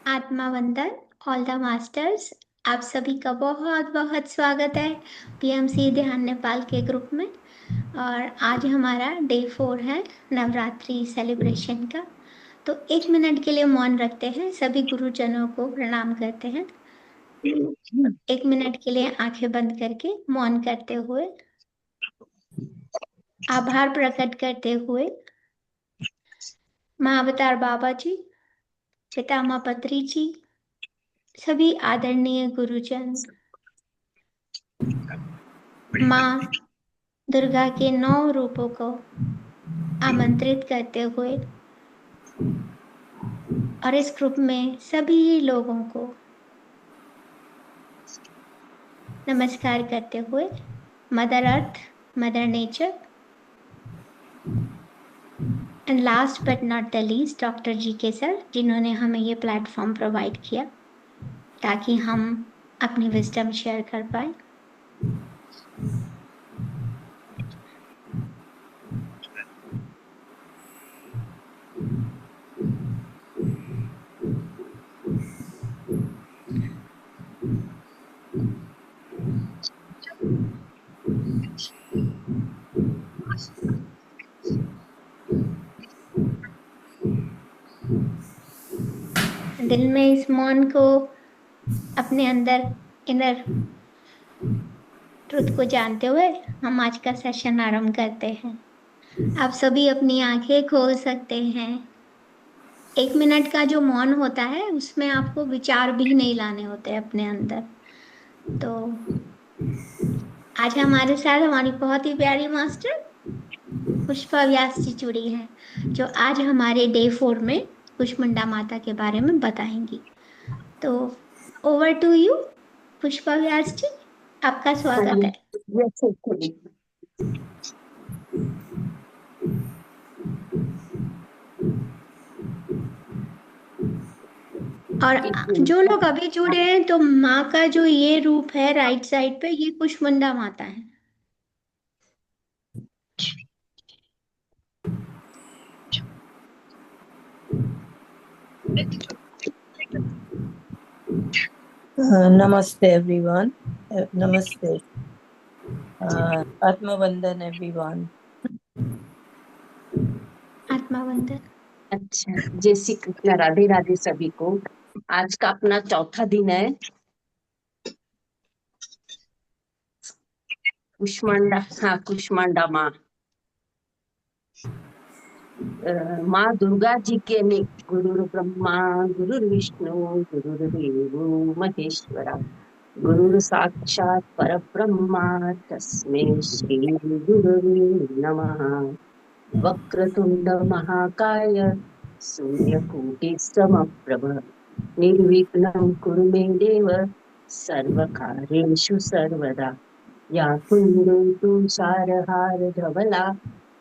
आत्मा वंदन all the masters. आप सभी का बहुत बहुत स्वागत है पीएमसी ध्यान नेपाल के ग्रुप में। और आज हमारा डे 4 है नवरात्रि सेलिब्रेशन का। तो 1 मिनट के लिए मौन रखते हैं, सभी गुरुजनों को प्रणाम करते हैं। 1 मिनट के लिए आंखें बंद करके मौन करते हुए आभार प्रकट करते हुए माँ अवतार बाबा जी, पितामह पत्री जी, सभी आदरणीय गुरुजन, माँ दुर्गा के 9 रूपों को आमंत्रित करते हुए और इस ग्रुप में सभी लोगों को नमस्कार करते हुए mother earth, mother nature and last but not the least doctor ji के सर, जिन्होंने हमें ये प्लेटफॉर्म प्रोवाइड किया ताकि हम अपनी विजडम शेयर कर पाए। दिल में इस मौन को अपने अंदर इनर ट्रुथ को जानते हुए हम आज का सेशन आरंभ करते हैं। आप सभी अपनी आंखें खोल सकते हैं। 1 मिनट का जो मौन होता है उसमें आपको विचार भी नहीं लाने होते अपने अंदर। तो आज हमारे साथ हमारी बहुत ही प्यारी मास्टर पुष्पा व्यास जी जुड़ी हैं, जो आज हमारे डे 4 में कुष्मांडा माता के बारे में बताएंगी। तो ओवर टू यू पुष्पा व्यास जी, आपका स्वागत है। और जो लोग अभी जुड़े हैं, तो माँ का जो ये रूप है राइट साइड पे, ये कुष्मांडा माता है। Namaste everyone. Namaste. Atma Vandan everyone. आत्मा वंदन। अच्छा, जय श्री कृष्ण, राधे राधे सभी को। आज का अपना चौथा दिन है कुष्मांडा। हाँ, कुष्मांडा माँ माँ दुर्गा जी के गुरु ब्रह्मा गुरु विष्णु गुरुर्देव महेश्वरा गुरु साक्षात परब्रह्मा तस्मै श्री गुरुवे नमः। वक्रतुंड महाकाय सूर्यकोटि समप्रभ निर्विघ्नं कुरु मे देव सर्वकार्येषु सर्वदा। या कुन्देतु सारहार धवला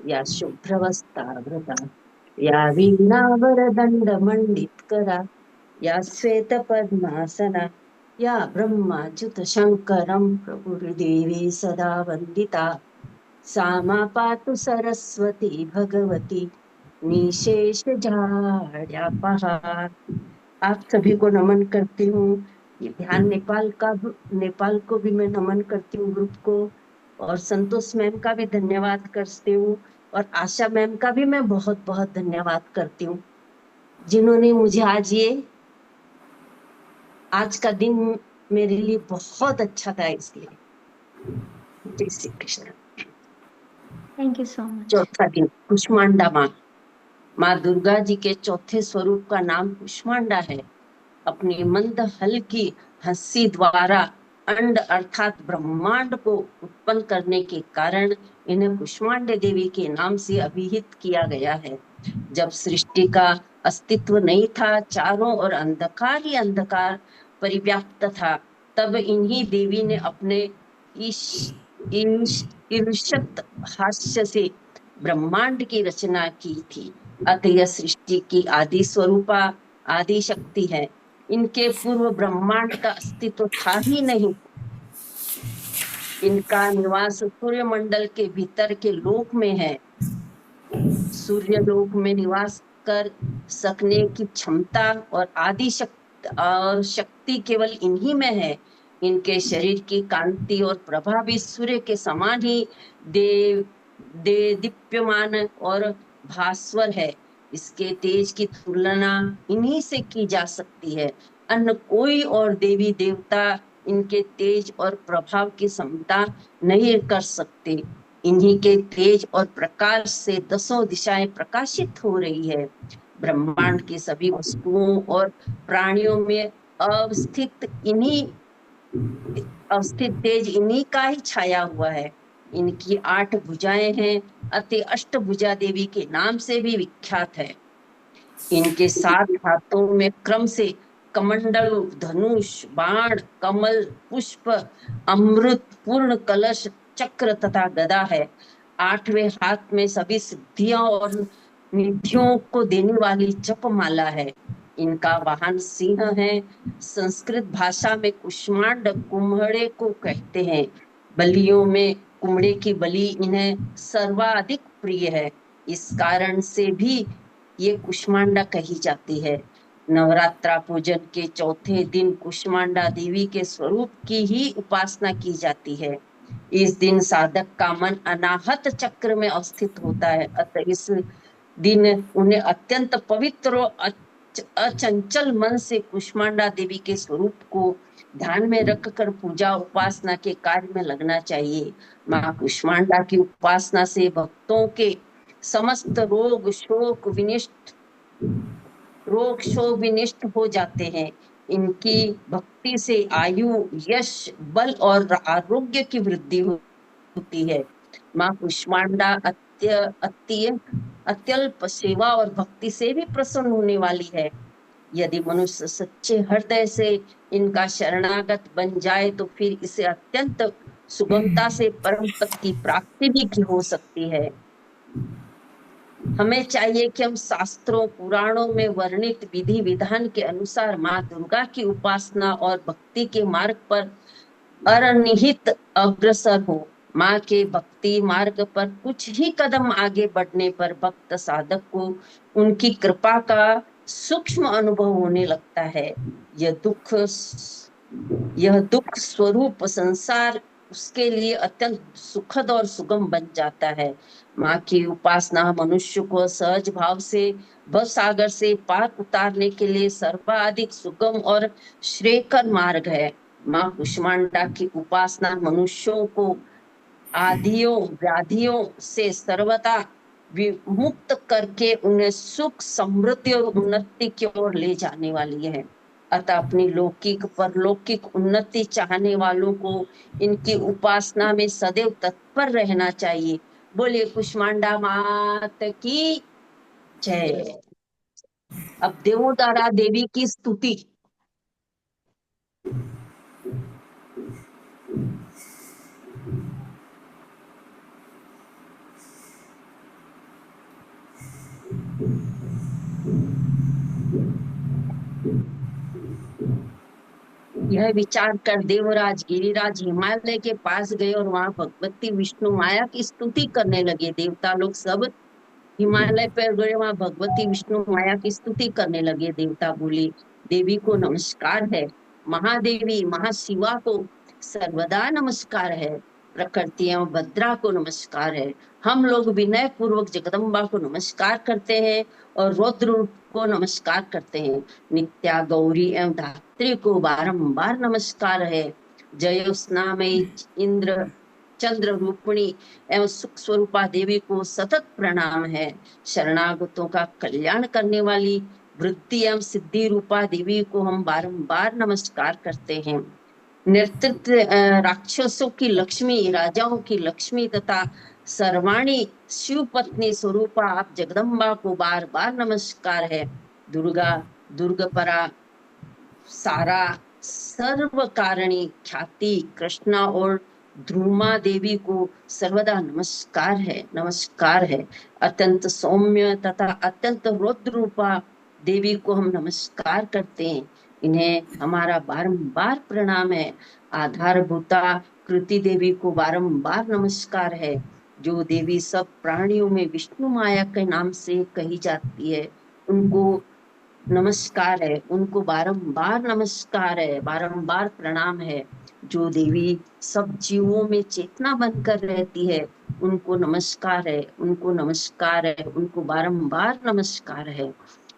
या शुभ्रवस्त्रावृता या वीणावरदण्डमण्डितकरा या श्वेतपद्मासना या ब्रह्माच्युत शङ्करं प्रभुर्देवी सदा वन्दिता। सा मा पातु सरस्वती भगवती निशेषजाड्यापहा। आप सभी को नमन करती हूँ। ये ध्यान नेपाल को भी मैं नमन करती हूँ, ग्रुप को। और संतोष मैम का भी धन्यवाद करती हूँ, और आशा मैम का भी मैं बहुत बहुत धन्यवाद करती हूँ, जिन्होंने मुझे आज का दिन मेरे लिए बहुत अच्छा था। इसलिए जय Shri Krishna. Thank you so much. चौथा दिन कुष्मांडा माँ दुर्गा जी के चौथे स्वरूप का नाम कुष्मांडा है। अपनी मंद हल्की हंसी द्वारा अंड अर्थात ब्रह्मांड को उत्पन्न करने के कारण इन्हें कुष्मांडा देवी के नाम से अभिहित किया गया है। जब सृष्टि का अस्तित्व नहीं था, चारों ओर अंधकार ही अंधकार परिव्याप्त था, तब इन्हीं देवी ने अपने ईर्षत हास्य से ब्रह्मांड की रचना की थी। अतः यह सृष्टि की आदि स्वरूपा आदि शक्ति है। इनके पूर्व ब्रह्मांड का अस्तित्व था ही नहीं। इनका निवास सूर्य मंडल के भीतर के लोक में है। सूर्य लोक में निवास कर सकने की क्षमता और आदि और शक्ति केवल इन्हीं में है। इनके शरीर की कांति और प्रभा भी सूर्य के समान ही देव दीप्यमान और भास्वर है। इसके तेज की तुलना इन्हीं से की जा सकती है। अन्य कोई और देवी देवता इनके तेज और प्रभाव की समता नहीं कर सकते। इन्हीं के तेज और प्रकाश से दसों दिशाएं प्रकाशित हो रही है। ब्रह्मांड की सभी वस्तुओं और प्राणियों में अवस्थित तेज इन्हीं का ही छाया हुआ है। इनकी 8 भुजाएं हैं, अति अष्टभुजा देवी के नाम से भी विख्यात है। इनके 7 हाथों में क्रम से कमंडल, धनुष, बाण, कमल, पुष्प, अमृत, पूर्ण कलश, चक्र तथा गदा है। 8वें हाथ में सभी सिद्धियां और निधियों को देने वाली जपमाला है। इनका वाहन सिंह है। संस्कृत भाषा में कुष्मांड कुम्हड़े को कहते हैं। बलियों में कुम्हड़े की बलि इन्हें सर्वाधिक प्रिय है। इस कारण से भी ये कुष्मांडा कही जाती है। नवरात्रा पूजन के चौथे दिन कुष्मांडा देवी के स्वरूप की ही उपासना की जाती है। इस दिन साधक का मन अनाहत चक्र में अवस्थित होता है। अतः इस दिन उन्हें अत्यंत पवित्र और अचंचल मन से कुष्मांडा देवी के स्वरूप को ध्यान में रखकर पूजा उपासना के कार्य में लगना चाहिए। माँ कुष्मांडा की उपासना से भक्तों के समस्त रोग शोक विनिष्ट हो जाते हैं। इनकी भक्ति से आयु, यश, बल और आरोग्य की वृद्धि होती है। माँ कुष्मांडा अत्यल्प सेवा और भक्ति से भी प्रसन्न होने वाली है। यदि मनुष्य सच्चे हृदय से इनका शरणागत बन जाए तो फिर इसे अत्यंत सुगमता से परम पद की प्राप्ति भी हो सकती है। हमें चाहिए कि हम शास्त्रों पुराणों में वर्णित विधि विधान के अनुसार माँ दुर्गा की उपासना और भक्ति के मार्ग पर अनिहित अग्रसर हो। माँ के भक्ति मार्ग पर कुछ ही कदम आगे बढ़ने पर भक्त साधक को उनकी कृपा का सूक्ष्म अनुभव होने लगता है। यह दुख स्वरूप संसार उसके लिए अत्यंत सुखद और सुगम बन जाता है। माँ की उपासना मनुष्य को सहज भाव से भव सागर से पार उतारने के लिए सर्वाधिक सुगम और श्रेयकर मार्ग है। माँ कुष्मांडा की उपासना मनुष्यों को आदियों व्याधियों से सर्वदा विमुक्त करके उन्हें सुख, समृद्धि और उन्नति की ओर ले जाने वाली है। अतः अपनी लौकिक परलौकिक उन्नति चाहने वालों को इनकी उपासना में सदैव तत्पर रहना चाहिए। बोलिए कुष्मांडा मात की जय। अब देवोदारा देवी की स्तुति। यह विचार कर देवराज गिरिराज हिमालय के पास गए और वहां भगवती विष्णु माया की स्तुति करने लगे। देवता लोग सब हिमालय पर गए, वहां भगवती विष्णु माया की स्तुति करने लगे। देवता बोले, देवी को नमस्कार है, महादेवी महाशिवा को सर्वदा नमस्कार है, प्रकृति एवं भद्रा को नमस्कार है। हम लोग विनय पूर्वक जगदम्बा को नमस्कार करते हैं और रौद्र रूप को नमस्कार करते हैं। नित्या गौरी एवं धात्री को बारंबार नमस्कार है। जयोस्नामयी इंद्र चंद्र रूपिणी एवं सुख स्वरूपा देवी को सतत प्रणाम है। शरणागतों का कल्याण करने वाली वृद्धि एवं सिद्धि रूपा देवी को हम बारंबार नमस्कार करते हैं। नेतृत्व राक्षसों की लक्ष्मी, राजाओं की लक्ष्मी तथा सर्वाणी शिव पत्नी स्वरूपा आप जगदम्बा को बार बार नमस्कार है। दुर्गा, दुर्गपरा, सारा, सर्व कारिणी, ख्याति, कृष्णा और ध्रुमा देवी को सर्वदा नमस्कार है, नमस्कार है। अत्यंत सौम्य तथा अत्यंत रौद्र रूपा देवी को हम नमस्कार करते हैं। इन्हें हमारा बारंबार प्रणाम है। आधारभूता कृति देवी को बारंबार नमस्कार है। जो देवी सब प्राणियों में विष्णु माया के नाम से कही जाती है, उनको नमस्कार है, उनको बारंबार नमस्कार है, बारंबार प्रणाम है। जो देवी सब जीवों में चेतना बनकर रहती है, उनको नमस्कार है, उनको नमस्कार है, उनको बारंबार नमस्कार है।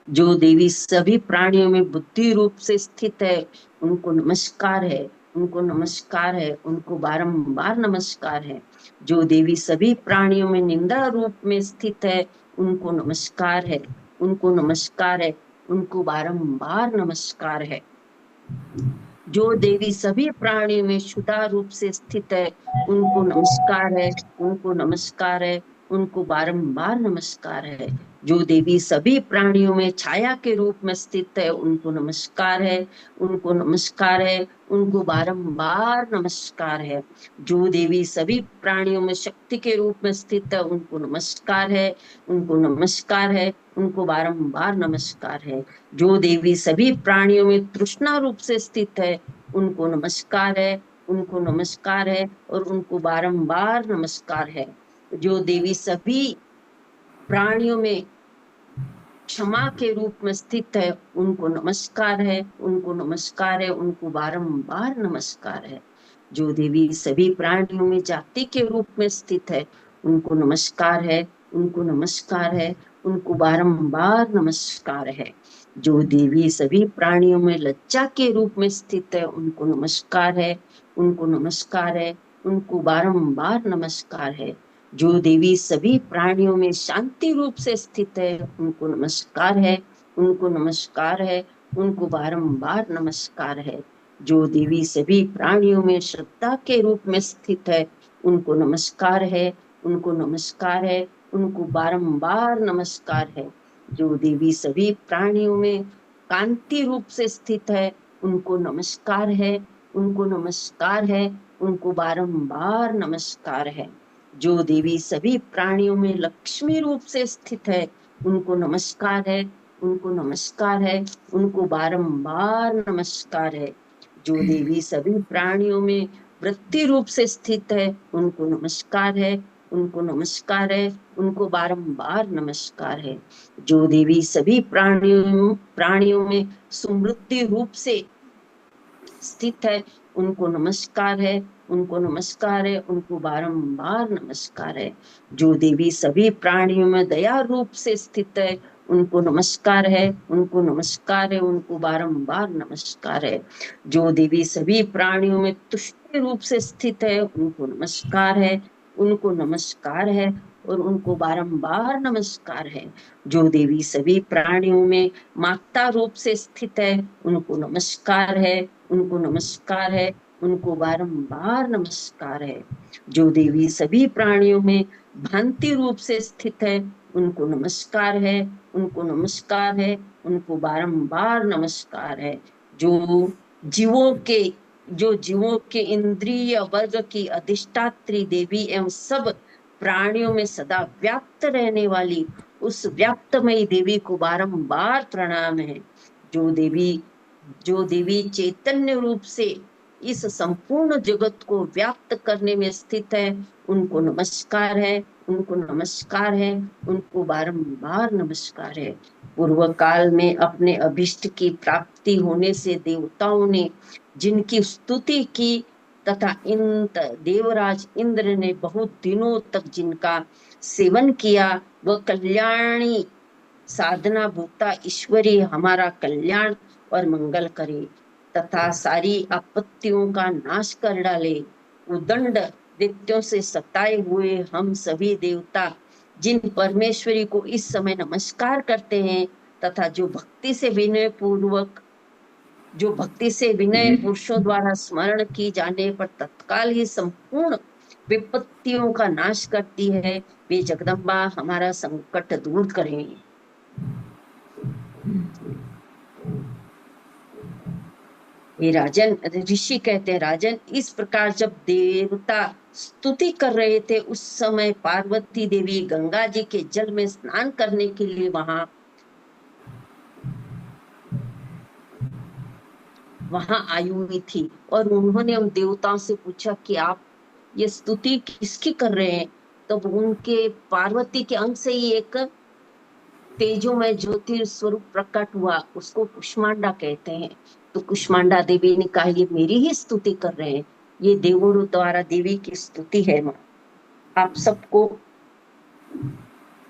जो देवी सभी प्राणियों में बुद्धि रूप से स्थित है, उनको नमस्कार है, उनको नमस्कार है, उनको बारंबार नमस्कार है। जो देवी सभी प्राणियों में निंदा रूप में स्थित है, उनको नमस्कार है, उनको नमस्कार है, उनको बारंबार नमस्कार है। जो देवी सभी प्राणियों में शुदा रूप से स्थित है, उनको नमस्कार है, उनको नमस्कार है, उनको बारंबार नमस्कार है। जो देवी सभी प्राणियों में छाया के रूप में स्थित है, उनको नमस्कार है, उनको नमस्कार है, उनको बारंबार नमस्कार है। जो देवी सभी प्राणियों में शक्ति के रूप में स्थित है, उनको नमस्कार है, उनको नमस्कार है, उनको बारंबार नमस्कार है। जो देवी सभी प्राणियों में तृष्णा रूप से स्थित है, उनको नमस्कार है, उनको नमस्कार है, और उनको बारंबार नमस्कार है। जो देवी सभी प्राणियों में क्षमा के रूप में स्थित है, उनको नमस्कार है, उनको नमस्कार है, उनको बारंबार नमस्कार है। जो देवी सभी प्राणियों में जाति के रूप में स्थित है, उनको नमस्कार है, उनको नमस्कार है, उनको बारंबार नमस्कार है। जो देवी सभी प्राणियों में लज्जा के रूप में स्थित है, उनको नमस्कार है, उनको नमस्कार है, उनको बारंबार नमस्कार है। जो देवी सभी प्राणियों में शांति रूप से स्थित है, उनको नमस्कार है, उनको नमस्कार है, उनको बारंबार नमस्कार है। जो देवी सभी प्राणियों में श्रद्धा के रूप में स्थित है, उनको नमस्कार है, उनको नमस्कार है, उनको बारंबार नमस्कार है। जो देवी सभी प्राणियों में कांति रूप से स्थित है, उनको नमस्कार है, उनको नमस्कार है, उनको बारंबार नमस्कार है। जो देवी सभी प्राणियों में लक्ष्मी रूप से स्थित है, उनको नमस्कार है, उनको नमस्कार है, उनको बारंबार नमस्कार है। जो देवी सभी प्राणियों में वृत्ति रूप से स्थित है, उनको नमस्कार है, उनको नमस्कार है, उनको बारंबार नमस्कार है। जो देवी सभी प्राणियों में समृद्धि रूप से स्थित है, उनको नमस्कार है, उनको नमस्कार है, उनको बारंबार नमस्कार है। जो देवी सभी प्राणियों में दया रूप से स्थित है, उनको नमस्कार है, उनको नमस्कार है, उनको बारंबार नमस्कार है। जो देवी सभी प्राणियों में तुष्टि रूप से स्थित है, उनको नमस्कार है, उनको नमस्कार है, और उनको बारंबार नमस्कार है। जो देवी सभी प्राणियों में माता रूप से स्थित है, उनको नमस्कार है, उनको नमस्कार है, उनको बारंबार नमस्कार है। जो देवी सभी प्राणियों में भांति रूप से स्थित है, उनको नमस्कार है, उनको नमस्कार है, उनको बारंबार नमस्कार है। जो जीवों के इंद्रिय वर्ग की अधिष्ठात्री देवी एवं सब प्राणियों में सदा व्याप्त रहने वाली उस व्याप्तमयी देवी को बारंबार प्रणाम है। जो देवी चैतन्य रूप से इस संपूर्ण जगत को व्याप्त करने में स्थित है, उनको नमस्कार है, उनको नमस्कार है, उनको बारंबार नमस्कार है। पूर्व काल में अपने अभिष्ट की प्राप्ति होने से देवताओं ने जिनकी स्तुति की तथा देवराज इंद्र ने बहुत दिनों तक जिनका सेवन किया, वह कल्याणी साधना भूता ईश्वरी हमारा कल्याण और मंगल करे तथा सारी आपत्तियों का नाश कर डाले। उदंड दैत्यों से सताए हुए हम सभी देवता जिन परमेश्वरी को इस समय नमस्कार करते हैं तथा जो भक्ति से विनय पुरुषों द्वारा स्मरण की जाने पर तत्काल ही संपूर्ण विपत्तियों का नाश करती है, वे जगदम्बा हमारा संकट दूर करें। ये राजन ऋषि कहते हैं, राजन इस प्रकार जब देवता स्तुति कर रहे थे उस समय पार्वती देवी गंगा जी के जल में स्नान करने के लिए वहां आई हुई थी और उन्होंने उन देवताओं से पूछा कि आप ये स्तुति किसकी कर रहे हैं। तब उनके पार्वती के अंग से ही एक तेजोमय ज्योति स्वरूप प्रकट हुआ, उसको कुष्मांडा कहते हैं। तो कुष्मांडा देवी ने कहा ये मेरी ही स्तुति कर रहे हैं, ये देवों द्वारा देवी की स्तुति है माँ। आप सबको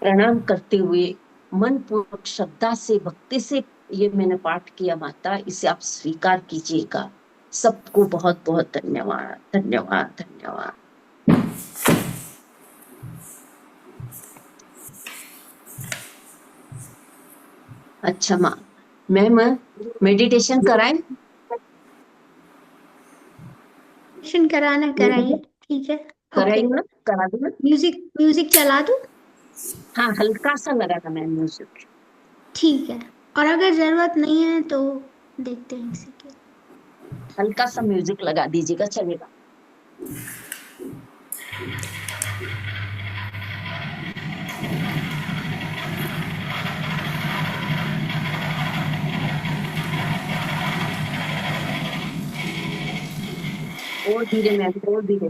प्रणाम करते हुए मन पूर्वक श्रद्धा से भक्ति से ये मैंने पाठ किया माता, इसे आप स्वीकार कीजिएगा। सबको बहुत बहुत धन्यवाद, धन्यवाद, धन्यवाद। अच्छा माँ, मैम मेडिटेशन कराएं? दर्शन कराना कराइए, ठीक है। कराइए ओके, ना, करा दो ना। म्यूजिक म्यूजिक चला दूं? हाँ, हल्का सा लगाना मैम म्यूजिक। ठीक है, और अगर जरूरत नहीं है तो देखते हैं इसी के। हल्का सा म्यूजिक लगा दीजिएगा, चलेगा। और धीरे मैम, और धीरे,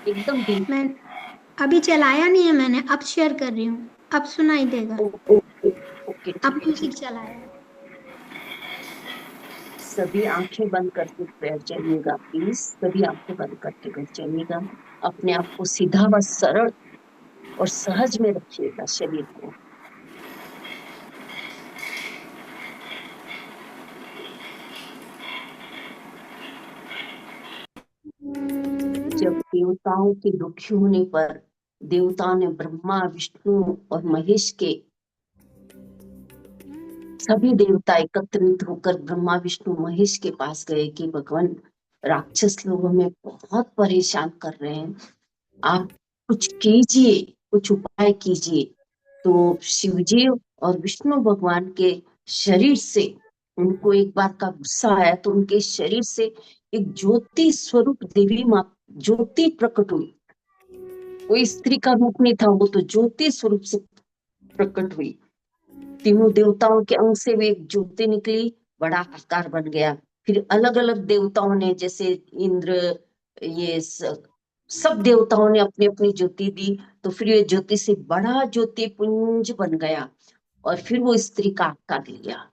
एकदम धीरे। मैं अभी चलाया नहीं है मैंने, अब शेयर कर रही हूँ, अब सुनाई देगा। ओके ओके, अब ठीक है, म्यूजिक ठीक। चलाया है। सभी आंखें बंद करके बैठ जाइएगा प्लीज, सभी आंखें बंद करके बैठ जाइएगा। अपने आप को सीधा व सरल और सहज में रखिएगा शरीर को। जब देवताओं के दुखी होने पर देवताओं ने ब्रह्मा विष्णु और महेश के सभी देवता एकत्रित होकर ब्रह्मा विष्णु महेश के पास गए कि भगवान, राक्षस लोग हमें बहुत परेशान कर रहे हैं, आप कुछ कीजिए, कुछ उपाय कीजिए। तो शिवजी और विष्णु भगवान के शरीर से उनको एक बार का गुस्सा आया, तो उनके शरीर से एक ज्योति स्वरूप देवी माँ ज्योति प्रकट हुई। कोई स्त्री का रूप नहीं था, वो तो ज्योति स्वरूप से प्रकट हुई। तीनों देवताओं के अंग से भी एक ज्योति निकली, बड़ा आकार बन गया। फिर अलग अलग देवताओं ने, जैसे इंद्र, ये सब देवताओं ने अपनी अपनी ज्योति दी, तो फिर ये ज्योति से बड़ा ज्योति पुंज बन गया और फिर वो स्त्री का आकार लिया।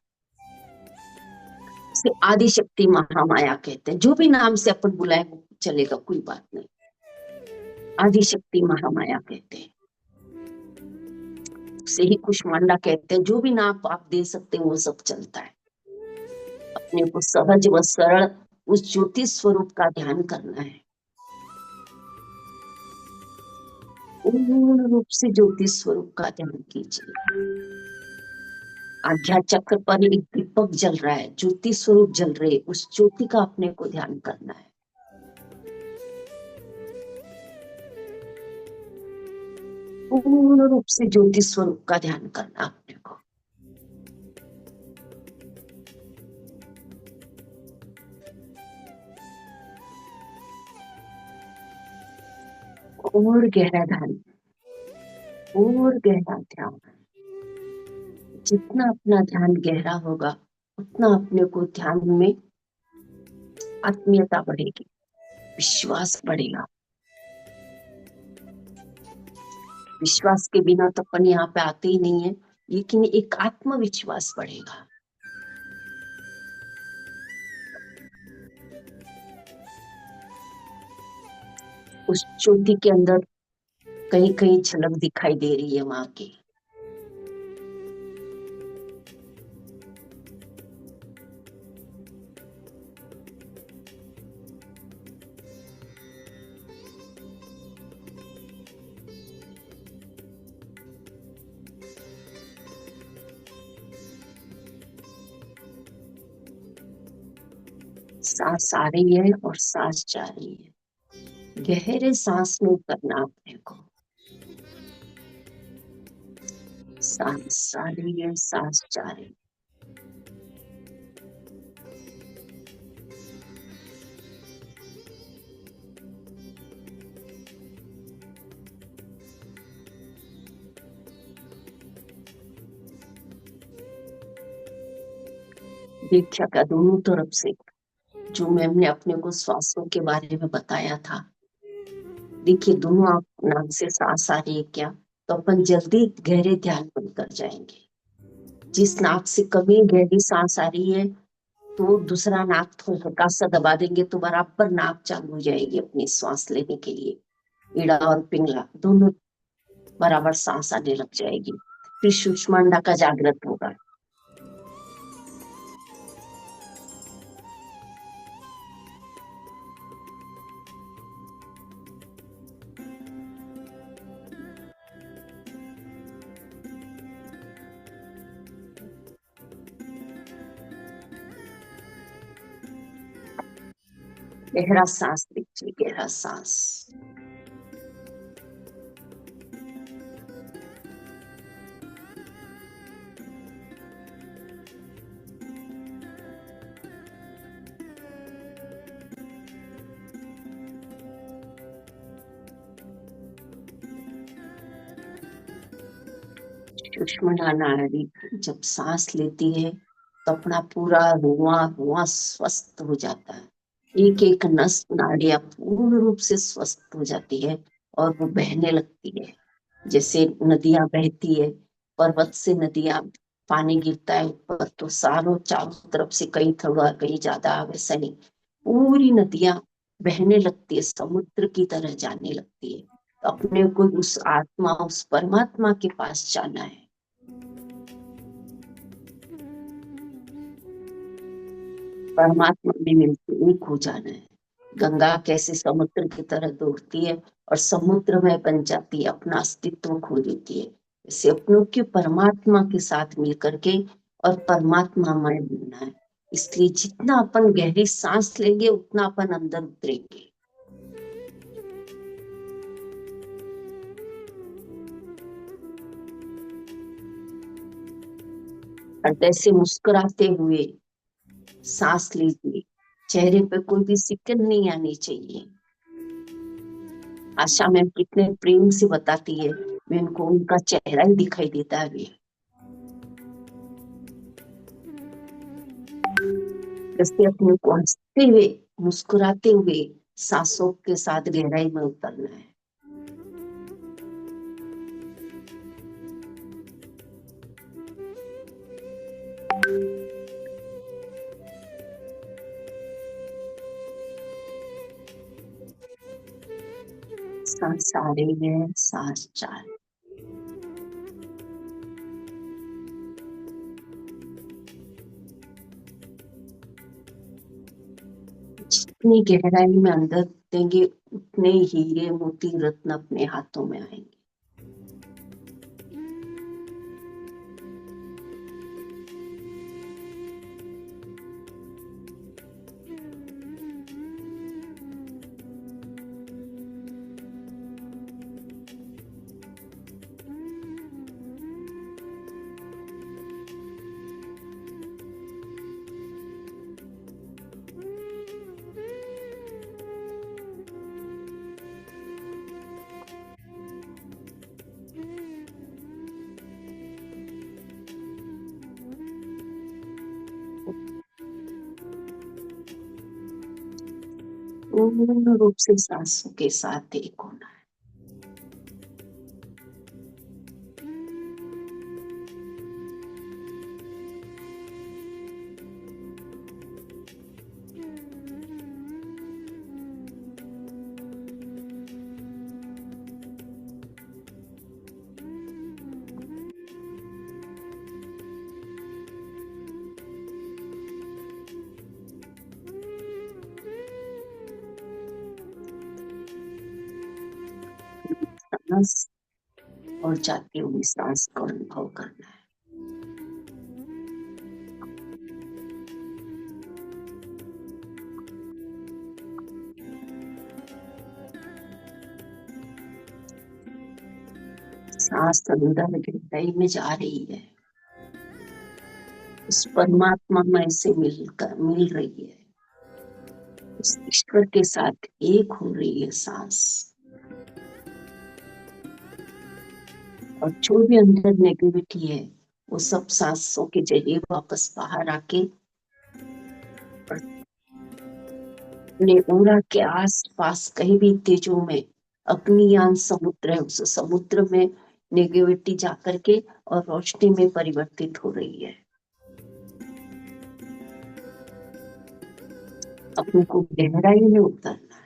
इसे आदि शक्ति महामाया कहते हैं। जो भी नाम से अपन बुलाए वो चलेगा, कोई बात नहीं। आदि शक्ति महामाया कहते हैं, उसे ही कुष्मांडा कहते हैं। जो भी नाम आप दे सकते हैं वो सब चलता है। अपने को सहज व सरल उस ज्योति स्वरूप का ध्यान करना है। पूर्ण रूप से ज्योति स्वरूप का ध्यान कीजिए। आज्ञा चक्र पर एक दीपक जल रहा है, ज्योति स्वरूप जल रहे, उस ज्योति का अपने को ध्यान करना है। पूर्ण रूप से ज्योति स्वरूप का ध्यान करना अपने को। और गहरा ध्यान, और गहरा ध्यान। जितना अपना ध्यान गहरा होगा उतना अपने को ध्यान में आत्मीयता बढ़ेगी, विश्वास बढ़ेगा। विश्वास के बिना तो अपन यहाँ पे आते ही नहीं है, लेकिन एक आत्मविश्वास बढ़ेगा। उस ज्योति के अंदर कहीं कहीं झलक दिखाई दे रही है माँ की। सांस आ रही है और सांस जा रही है। गहरे सांस में करना अपने को। सांस आ रही है, सांस जा रही है। व्याख्या का दोनों तरफ से जो मैम ने अपने को श्वासों के बारे में बताया था, देखिए दोनों आप नाक से सांस आ रही है क्या, तो अपन जल्दी गहरे ध्यान में कर जाएंगे। जिस नाक से कभी गहरी सांस आ रही है तो दूसरा नाक थोड़ा हल्का सा दबा देंगे तो बराबर नाक चालू हो जाएगी अपनी श्वास लेने के लिए। ईड़ा और पिंगला दोनों बराबर सांस आने लग जाएगी। फिर सुषुम्ना का जागृत होगा। गहरा सांस लीजिए, गहरा सांस। सुषुम्ना नाड़ी जब सांस लेती है तो अपना पूरा रुआ रुआ स्वस्थ हो जाता है। एक एक नस नाड़ियां पूर्ण रूप से स्वस्थ हो जाती है और वो बहने लगती है। जैसे नदियां बहती है, पर्वत से नदियां, पानी गिरता है ऊपर तो चारों तरफ से कहीं थोड़ा कहीं ज्यादा, वैसा नहीं, पूरी नदियां बहने लगती है, समुद्र की तरह जाने लगती है। तो अपने को उस आत्मा, उस परमात्मा के पास जाना है। परमात्मा में मिलकर एक हो जाना है। गंगा कैसे समुद्र की तरह दौड़ती है और समुद्र में बन जाती है, अपना अस्तित्व खो देती है, वैसे अपनों के परमात्मा के साथ मिल करके और परमात्मा में मिलना है। इसलिए जितना अपन गहरी सांस लेंगे उतना अपन अंदर उतरेंगे। हृदय से मुस्कुराते हुए सांस लीजिए। चेहरे पे कोई भी सिकन नहीं आनी चाहिए। आशा मैम कितने प्रेम से बताती है, मैं उनको उनका चेहरा ही दिखाई देता है अभी। जैसे अपने को हंसते हुए, मुस्कुराते हुए सांसों के साथ गहराई में उतरना है। सांस आ रही है, सांस जा रही है। जितनी गहराई में अंदर देंगे उतने हीरे मोती रत्न अपने हाथों में आएंगे। पूर्ण रूप से सांसों के साथ एक होना है। सांस और जाती हुई सांस का अनुभव करना है। सांस अंदर गहराई में जा रही है, उस परमात्मा में से मिल रही है, उस ईश्वर के साथ एक हो रही है सांस। और जो भी अंदर नेगेटिविटी है वो सब सांसों के जरिए वापस बाहर आके अपने उड़ा के आस पास कहीं भी तेजों में अग्नियान समुद्र है, उस समुद्र में नेगेटिविटी जाकर के और रोशनी में परिवर्तित हो रही है। अपने को गहराई में उतरना है।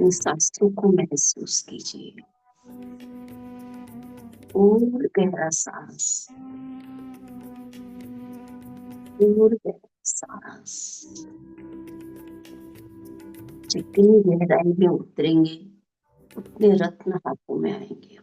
इन सांसों को महसूस कीजिए। और गहरा सांस, और गहरा सांस। जितनी गहराई में उतरेंगे उतने रत्न हाथों में आएंगे।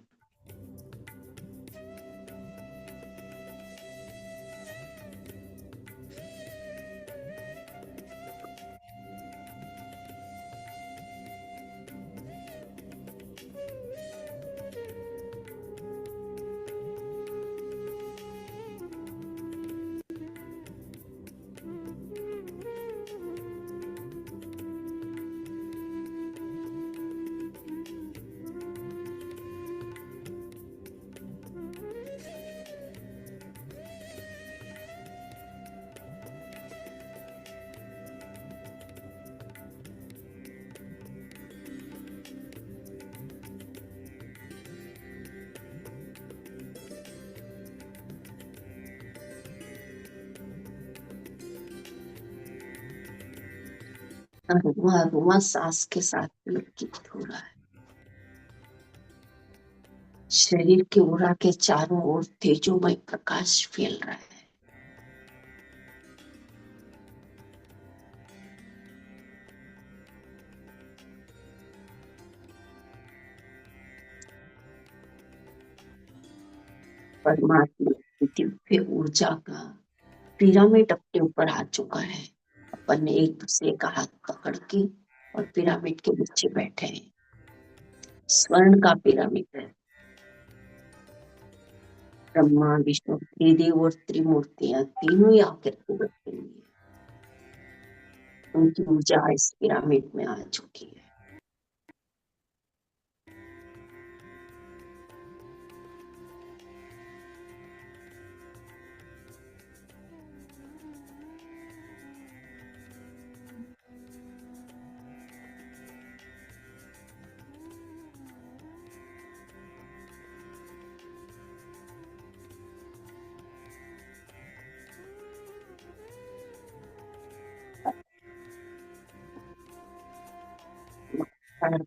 रुआ रुआ सांस के साथ पुलकित हो रहा है। शरीर के उरा के चारों ओर तेजोमय प्रकाश फैल रहा है। परमात्मा की दिव्य ऊर्जा का पिरामिड अपने ऊपर आ चुका है। अपन ने एक दूसरे का हाथ पकड़ के और पिरामिड के नीचे बैठे हैं। स्वर्ण का पिरामिड है। ब्रह्मा विष्णु त्रिदेव और त्रिमूर्तियां तीनों ही आकर के बैठे हुए हैं। उनकी ऊर्जा इस पिरामिड में आ चुकी है।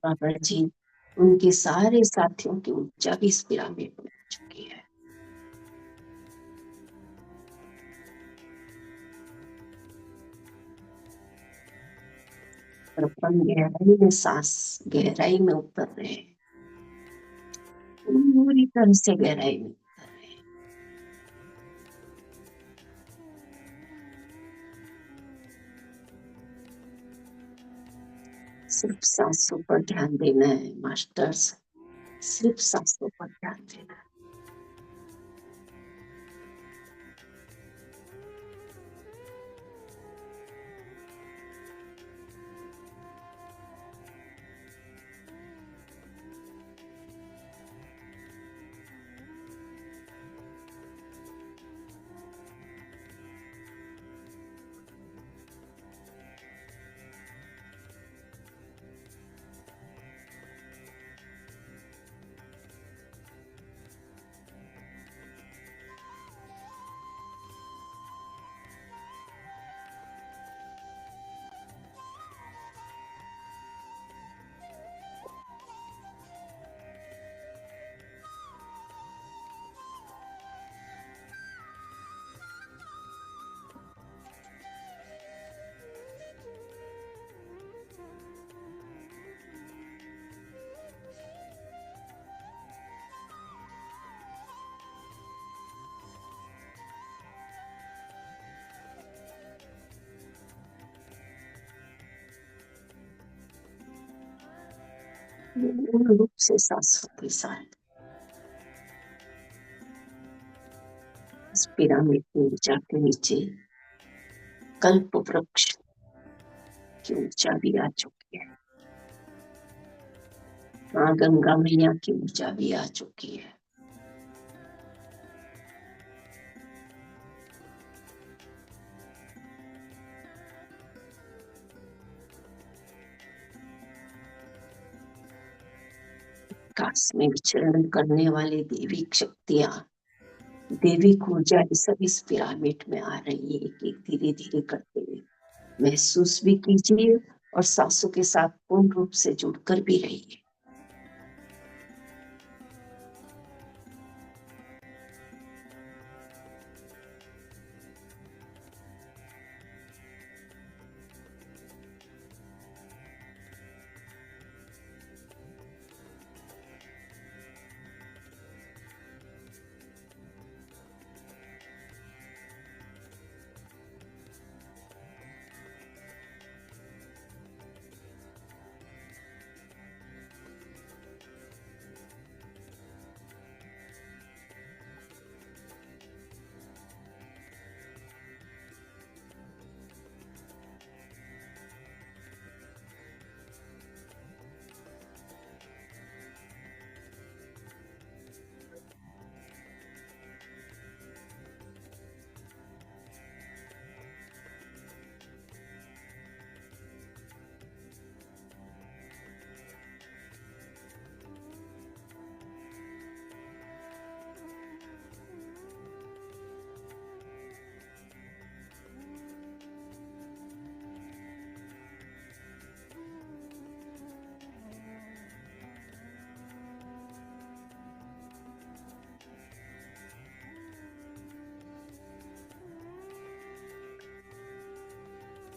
बाबा जी उनके सारे साथियों की ऊर्जा भी इस पिरामिड में आ चुकी है। और अपन गहराई में सांस, गहराई में उतर रहे हैं। पूरी तरह से गहराई में उतर रहे हैं। सिर्फ सांसों पर ध्यान देना है मास्टर्स, सिर्फ सांसों पर ध्यान देना है। पूर्ण रूप से सांसों के साथ इस पिरामिड की ऊर्जा के नीचे कल्प वृक्ष की ऊर्जा भी आ चुकी है, माँ गंगा मैया की ऊर्जा भी आ चुकी है। आकाश में विचरण करने वाली देवी शक्तियां, देवी ऊर्जा सब इस पिरामिड में आ रही है, एक एक धीरे धीरे करते हुए। महसूस भी कीजिए और सांसों के साथ पूर्ण रूप से जुड़कर भी रहिए।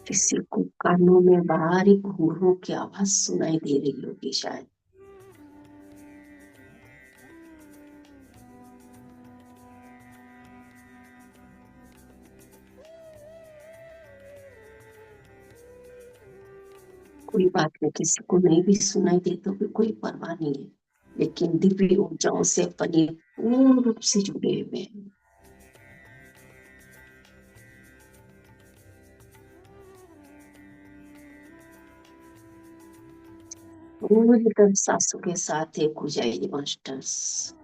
किसी को कानों में बारीक घूंघरों की आवाज सुनाई दे रही होगी शायद। कोई बात नहीं, किसी को नहीं भी सुनाई दे तो भी कोई परवाह नहीं है, लेकिन दिव्य ऊर्जाओं से अपन पूर्ण रूप से जुड़े हुए हैं। पूरी तरह सांसों के साथ एक हो जाइए मास्टर्स।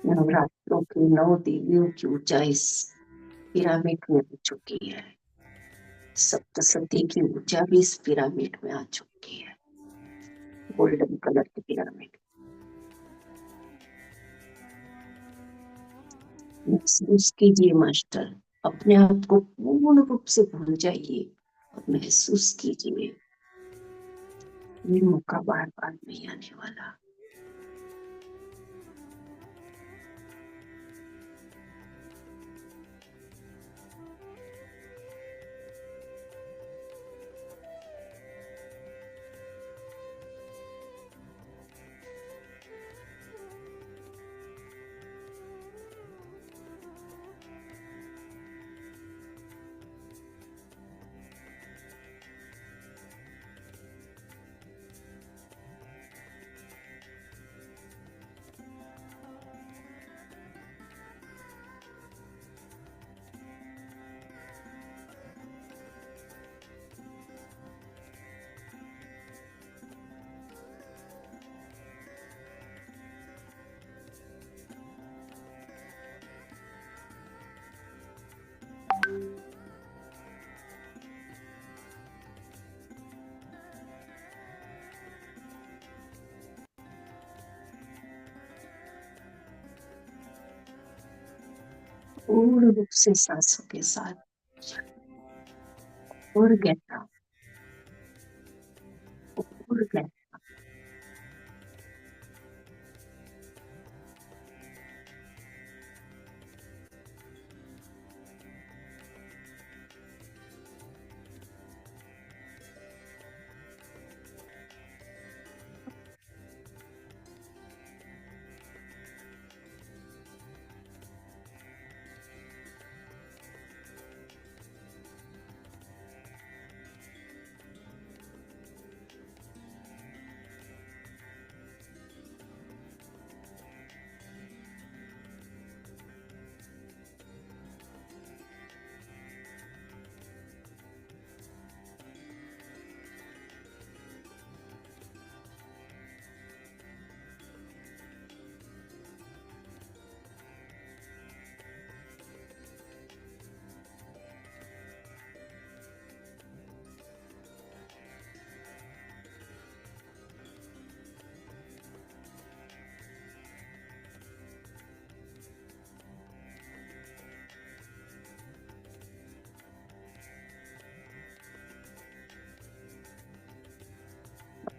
नवरात्रों की 9 देवियों की ऊर्जा इस पिरामिड में आ चुकी है। सप्तशती की ऊर्जा भी इस पिरामिड में आ चुकी है, गोल्डन कलर की पिरामिड। महसूस कीजिए मास्टर, अपने आप को पूर्ण रूप से भूल जाइए और महसूस कीजिए ये मौका बार बार नहीं आने वाला। पूर्ण रूप से सांसों के साथ और गहरा और गहरा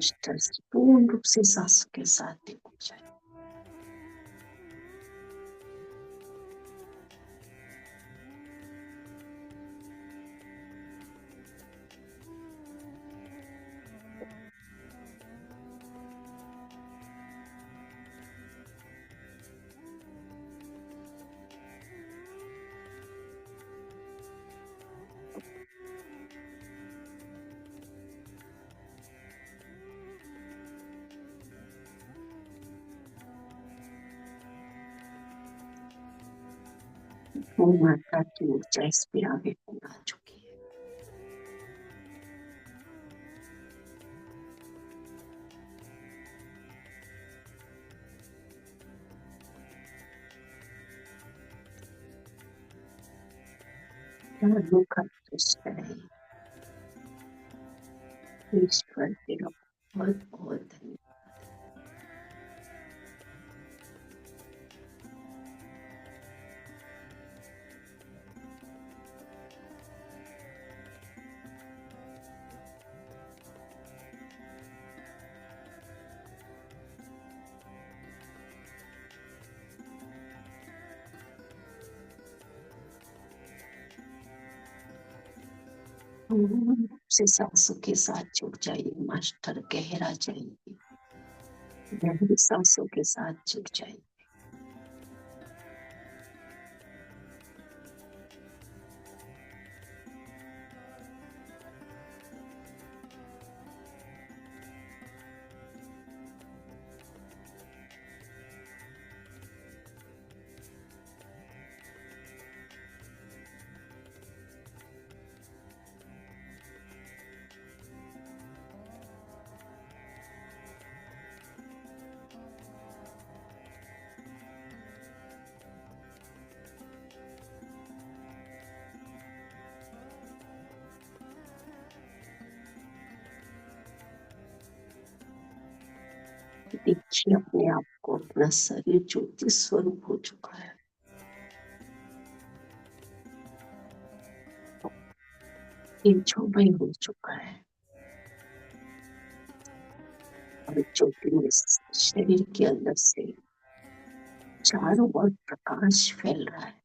मास्टर पूर्ण रूप से सांसों के साथ देखो जाए। वो माता की ऊर्जा इस पे आगे आ चुकी है। दुख दृष्ट है ईश्वर तेरा बहुत बहुत धन्यवाद। से सांसों के साथ जुड़ जाइए मास्टर, गहरा जाइए, गहरी सांसों के साथ जुड़ जाइए। देखिए अपने आप को, अपना शरीर ज्योति स्वरूप हो चुका है। तेजोमय हो चुका है और ज्योति में शरीर के अंदर से चारों ओर प्रकाश फैल रहा है।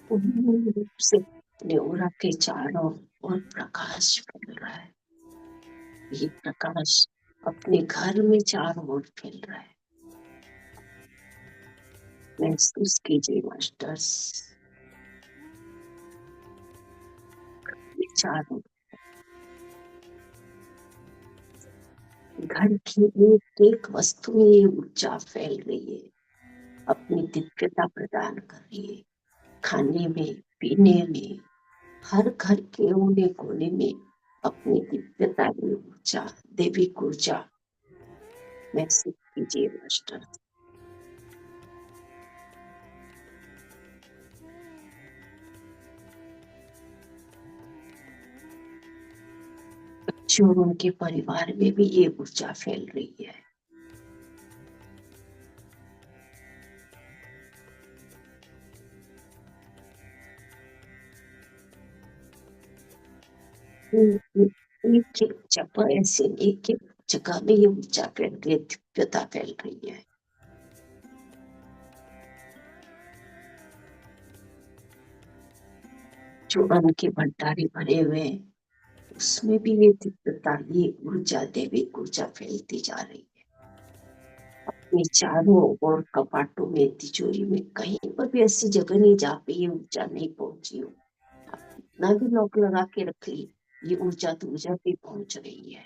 पूर्ण रूप से अपने ओरा के चारों ओर प्रकाश फैल रहा है। ये प्रकाश अपने घर में चारों ओर फैल रहा है। महसूस कीजिए मास्टर्स, चारों घर की एक एक वस्तु में ये ऊर्जा फैल रही है, अपनी दिव्यता प्रदान कर रही है। खाने में, पीने में, हर घर के कोने कोने में अपनी दिव्यता की ऊर्जा, देवी ऊर्जा महसूस कीजिए मास्टर। बच्चों और उनके परिवार में भी ये ऊर्जा फैल रही है। एक एक जगह ऐसे एक एक जगह में ये ऊर्जा फैल रही है, दिव्यता फैल रही है। जो अन्न के भंडारे भरे हुए हैं उसमें भी ये दिव्यता, ये ऊर्जा, दैविक ऊर्जा फैलती जा रही है। अपने चारों ओर कपाटों में, तिजोरी में, कहीं पर भी ऐसी जगह नहीं जहाँ पे ये ऊर्जा नहीं पहुंची हो। आप कितना भी लॉक लगा के रख ली, ये ऊर्जा तो ऊर्जा पे पहुंच रही है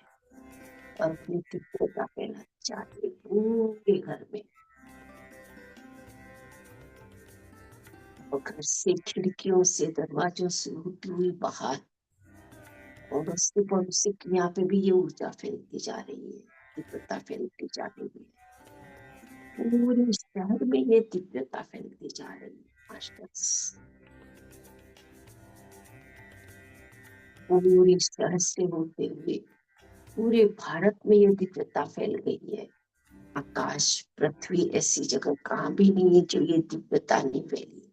और अपनी दिव्यता फैलाती जा रही है पूरे घर में। और घर से, खिड़कियों से, दरवाजों से होती हुई बाहर, और उसके पड़ोसी के यहाँ पे भी ये ऊर्जा फैलती जा रही है, दिव्यता फैलती जा रही है। पूरे शहर में ये दिव्यता फैलती जा रही है मास्टर्स। पूरे शहर से होते हुए पूरे भारत में ये दिव्यता फैल गई है। आकाश, पृथ्वी, ऐसी जगह कहाँ भी नहीं है जो ये दिव्यता नहीं फैली।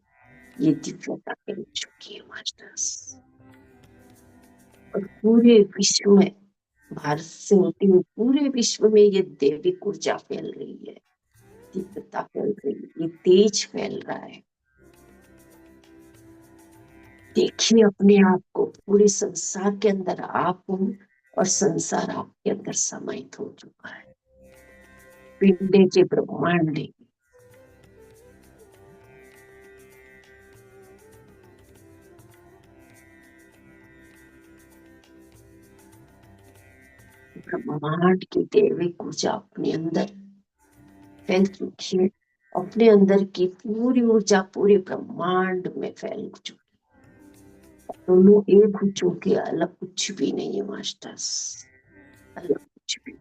ये दिव्यता फैल चुकी है मास्टर्स। और पूरे विश्व में, भारत से होते हुए पूरे विश्व में ये दैविक ऊर्जा फैल रही है, दिव्यता फैल रही है, ये तेज फैल रहा है। देखिए अपने आप को, पूरे संसार के अंदर आप हो और संसार आपके अंदर समाहित हो चुका है। पिंडे के ब्रह्मांड, ब्रह्मांड की दैविक ऊर्जा अपने अंदर फैल चुकी है। अपने अंदर की पूरी ऊर्जा पूरे ब्रह्मांड में फैल चुकी है। दोनों एक हो चुके, अलग कुछ भी नहीं है मास्टर्स, अलग कुछ भी।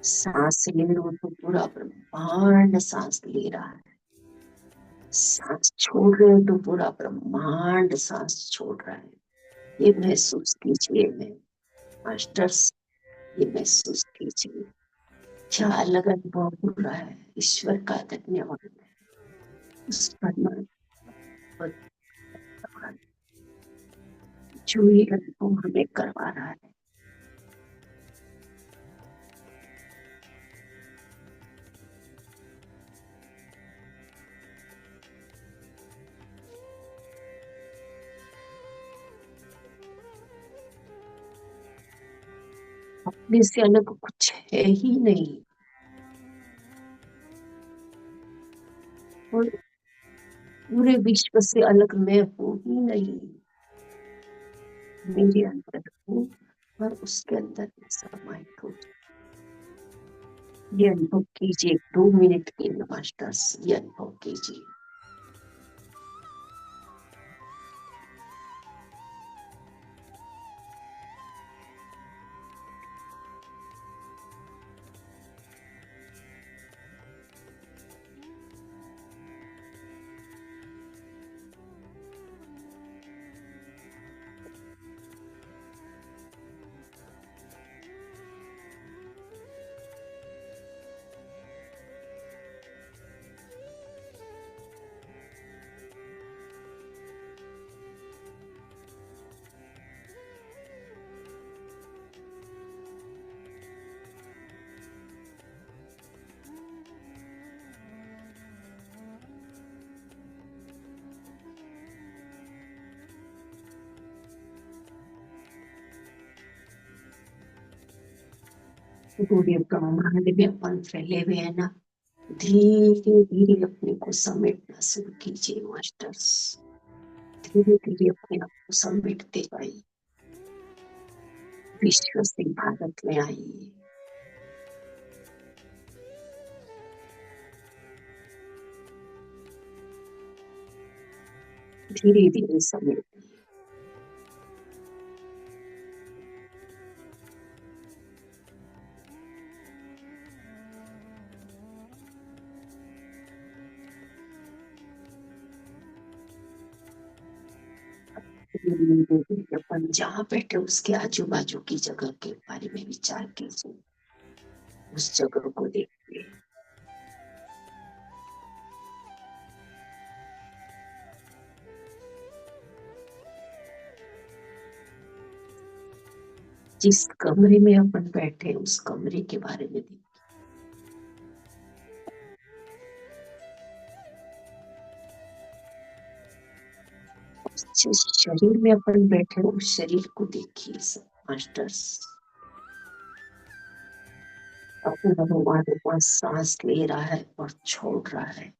सांस ले लो तो पूरा ब्रह्मांड सांस ले रहा है, सांस छोड़ रहे हो तो पूरा ब्रह्मांड सांस छोड़ रहा है। ये महसूस कीजिए मैं मास्टर्स, ये महसूस कीजिए क्या अलग अनुभव हो रहा है। ईश्वर का धन्यवाद है उस परमात्मा जो ये अनुभव हमें करवा रहा है। अपने से अलग कुछ है ही नहीं, और पूरे विश्व से अलग मैं हूँ ही नहीं। मेरे अंदर हूँ और उसके अंदर मैं समाहित हो। ये अनुभव कीजिए 2 मिनट के लिए मास्टर्स, ये अनुभव कीजिए। पूरे ब्रह्मांड में अपन फैले हुए हैं ना, धीरे धीरे अपने को समेटना शुरू कीजिए मास्टर्स। धीरे धीरे अपने आप को समेटते जाइए, विश्व से भारत में आइए। धीरे धीरे समेटिए। अपन जहाँ बैठे उसके आजू बाजू की जगह के बारे में विचार कीजिए, उस जगह को देखिए। जिस कमरे में अपन बैठे उस कमरे के बारे में देखिए। जिस शरीर में अपन बैठे उस शरीर को देखिए सब मास्टर्स। अपना भगवान सांस ले रहा है और छोड़ रहा है।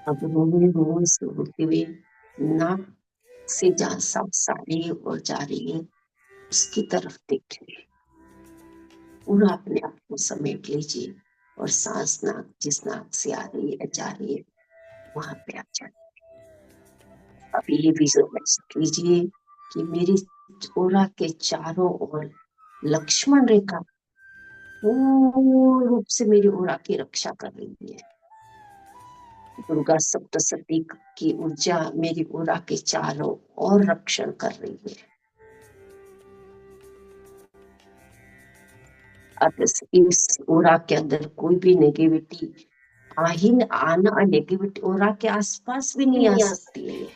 अब रोए से होते हुए नाक से जहाँ सांस आ रही है और जा रही है उसकी तरफ देखिए। पूरा अपने आप को समेट लीजिए और सांस नाक जिस नाक से आ रही है जा रही है वहां पे आ जाए। अब ये विजुअलाइज कीजिए कि मेरी ओरा के चारों ओर लक्ष्मण रेखा पूर्ण रूप से मेरी ओरा की रक्षा कर रही है। दुर्गा सप्तशती की ऊर्जा मेरी ओरा के चारों ओर रक्षण कर रही है। अब इस ओरा के अंदर कोई भी नेगेटिविटी आना नेगेटिविटी ओरा के आसपास भी नहीं आ सकती है।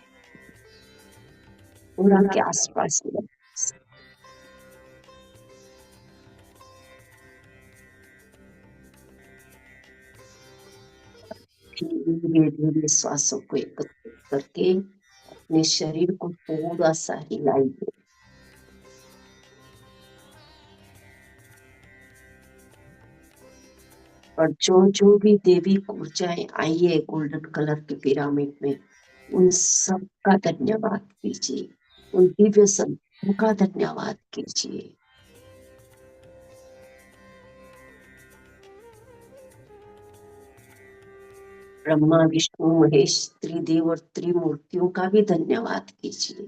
ओरा के आसपास भी धीरे धीरे श्वासों को एकत्रित करके अपने शरीर को थोड़ा सा हिलाइए। और जो जो भी देवी ऊर्जाएं आई है गोल्डन कलर के पिरामिड में उन सब का धन्यवाद कीजिए। उन दिव्य संतों का धन्यवाद कीजिए। ब्रह्मा विष्णु महेश त्रिदेव और त्रिमूर्तियों का भी धन्यवाद कीजिए।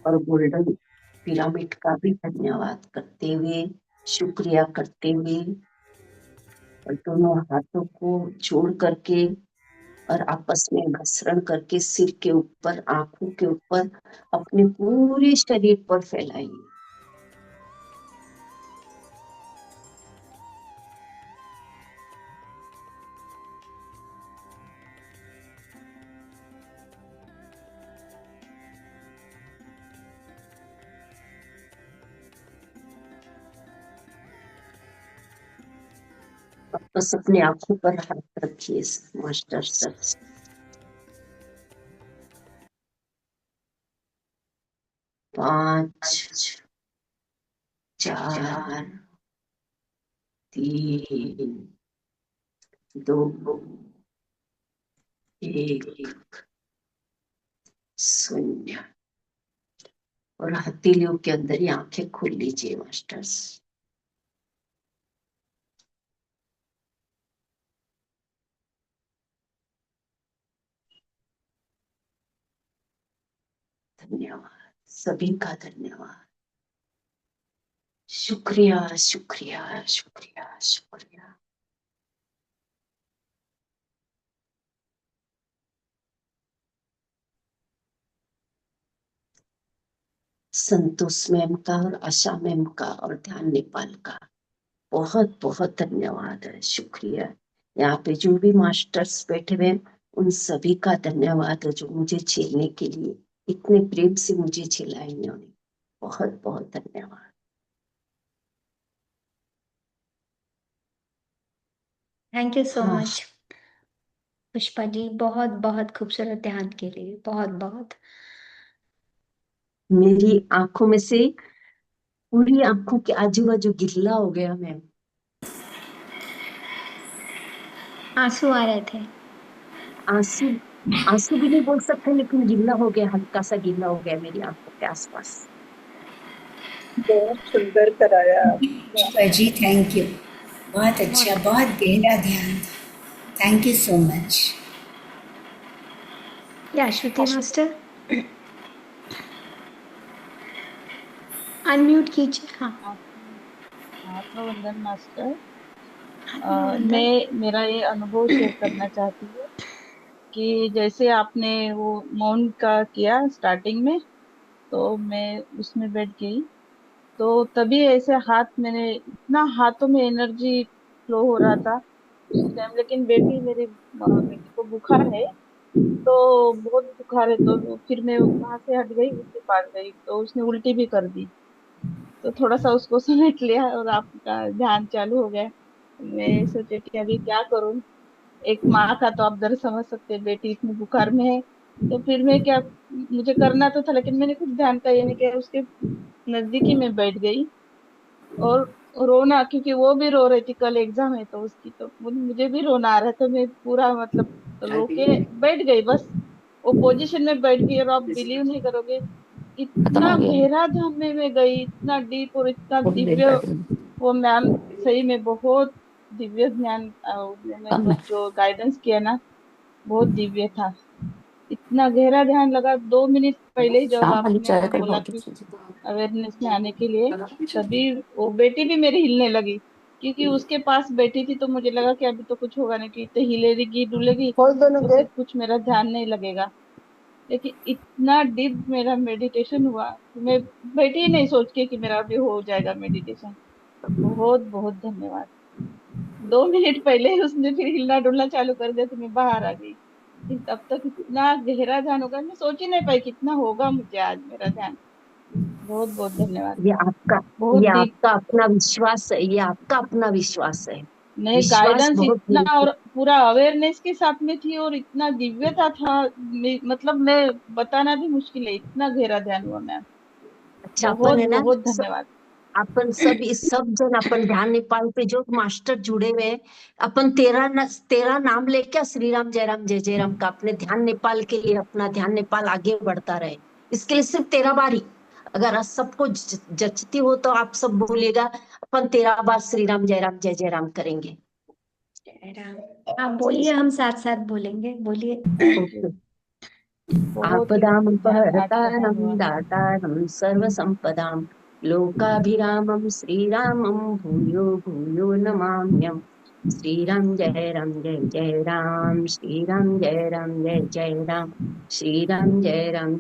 और गोल्डन पिरामिड का भी धन्यवाद करते हुए शुक्रिया करते हुए और दोनों हाथों को जोड़ करके और आपस में घसरण करके सिर के ऊपर आंखों के ऊपर अपने पूरे शरीर पर फैलाइए। बस अपने आंखों पर हाथ रखिए मास्टर सर। 5 4 3 2 1 शून्य। और हथेलियों के अंदर ही आंखें खोल लीजिए मास्टर्स। धन्यवाद, सभी का धन्यवाद। शुक्रिया शुक्रिया शुक्रिया शुक्रिया। संतोष मैम का और आशा मैम का और ध्यान नेपाल का बहुत बहुत धन्यवाद है, शुक्रिया। यहाँ पे जो भी मास्टर्स बैठे हुए हैं उन सभी का धन्यवाद है जो मुझे झेलने के लिए इतने प्रेम से मुझे झेला इन्होंने। बहुत बहुत धन्यवाद। थैंक यू सो हाँ। मच पुष्पा जी, बहुत बहुत खूबसूरत ध्यान के लिए बहुत बहुत। मेरी आंखों में से पूरी आंखों के आजू बाजू गिल्ला हो गया मैम। आंसू आ रहे थे। आंसू आंसू भी नहीं बोल सकते लेकिन गिल्ला हो गया, हल्का सा गिल्ला हो गया मेरी आंखों के आसपास। बहुत सुंदर कराया पुष्पा जी, थैंक यू। बहुत अच्छा, बहुत गहरा ध्यान था। Thank you so much. या श्रुति मास्टर अनम्यूट कीजिए। हाँ आत्मवंदन मास्टर। आत्मवंदन। मैं मेरा ये अनुभव शेयर करना चाहती हूँ कि जैसे आपने वो मौन का किया स्टार्टिंग में, तो मैं उसमें बैठ गई। तो तभी ऐसे हाथ, मैंने इतना हाथों में एनर्जी फ्लो हो रहा था उस टाइम। लेकिन बेटी मेरी, बेटी को बुखार है, तो बहुत बुखार है, तो फिर मैं वहां से हट गई, उसके पास गई तो उसने उल्टी भी कर दी। तो थोड़ा सा उसको समेट लिया और आपका ध्यान चालू हो गया। मैं सोचे कि अभी क्या करूं। एक माँ का तो आप दर्द समझ सकते हैं, बेटी इतनी बुखार में है। तो फिर मैं क्या, मुझे करना तो था लेकिन मैंने कुछ ध्यान का ये नहीं किया, उसके नजदीकी में बैठ गई। और रोना, क्योंकि वो भी रो रही थी, कल एग्जाम है तो उसकी, तो मुझे भी रोना आ रहा था। मैं पूरा मतलब रो के बैठ गई बस, वो पोजीशन में बैठ गई। और आप बिलीव नहीं करोगे, खत्म इतना हो गया गहरा ध्यान में मैं गई, इतना डीप और इतना थोड़ी देर दिव्य। बैठे वो मैम सही में बहुत दिव्य ज्ञान, उन्होंने काम वो में जो गाइडेंस किया ना, बहुत दिव्य था। इतना गहरा ध्यान लगा। 2 मिनट पहले ही जब शाम वाली आपने चाय का बोला बहुत कि अच्छी थी। अवेयरनेस में आने के लिए, तभी वो बेटी भी मेरी हिलने लगी। क्योंकि उसके पास बैठी थी तो मुझे लगा कि अभी तो कुछ होगा नहीं, कि इतने हिलेगी डुलेगी खोल दोनों तो फिर गेट। कुछ मेरा ध्यान नहीं लगेगा। लेकिन इतना डीप मेरा मेडिटेशन हुआ कि मैं बैठी ही नहीं सोच के कि मेरा अभी हो जाएगा मेडिटेशन। बहुत बहुत धन्यवाद। 2 मिनट पहले ही उसने फिर हिलना डुलना चालू कर दिया तो मैं बाहर आ गई। फिर तब तक इतना गहरा ध्यान होगा, मैं सोच ही नहीं पाई कितना होगा मुझे आज मेरा ध्यान। बहुत बहुत धन्यवाद। ये आपका बहुत ये डीप। आपका अपना विश्वास है, ये आपका अपना विश्वास है। नहीं, विश्वास गाइडेंस बहुत इतना और पूरा अवेयरनेस के साथ में थी, और इतना दिव्यता था। मतलब मैं बताना भी मुश्किल है, इतना गहरा ध्यान हुआ मैम। अच्छा। अपन बहुत है ना, बहुत धन्यवाद। अपन सब इस सब जन अपन ध्यान नेपाल पे जो मास्टर जुड़े हुए हैं, अपन तेरा नाम लेके श्री राम जय राम का अपने ध्यान नेपाल के लिए, अपना ध्यान नेपाल आगे बढ़ता रहे, इसके लिए सिर्फ 13 बार ही। अगर आज सबको जचती हो तो आप सब बोलेगा, अपन 13 बार श्री राम जय राम करेंगे। जय राम। आप बोलिए, हम साथ साथ बोलेंगे, बोलिए। Thank you. ओके। बहुत ही आपदां ध्यान आज का पहरतारं ध्यान हुआ। दातारं सर्वसंपदां लोकाभिरामं श्रीरामं भूयो भूयो नमाम्यहम्। श्रीराम जय राम, श्रीराम जय राम, श्रीराम जय राम, श्रीराम जय राम,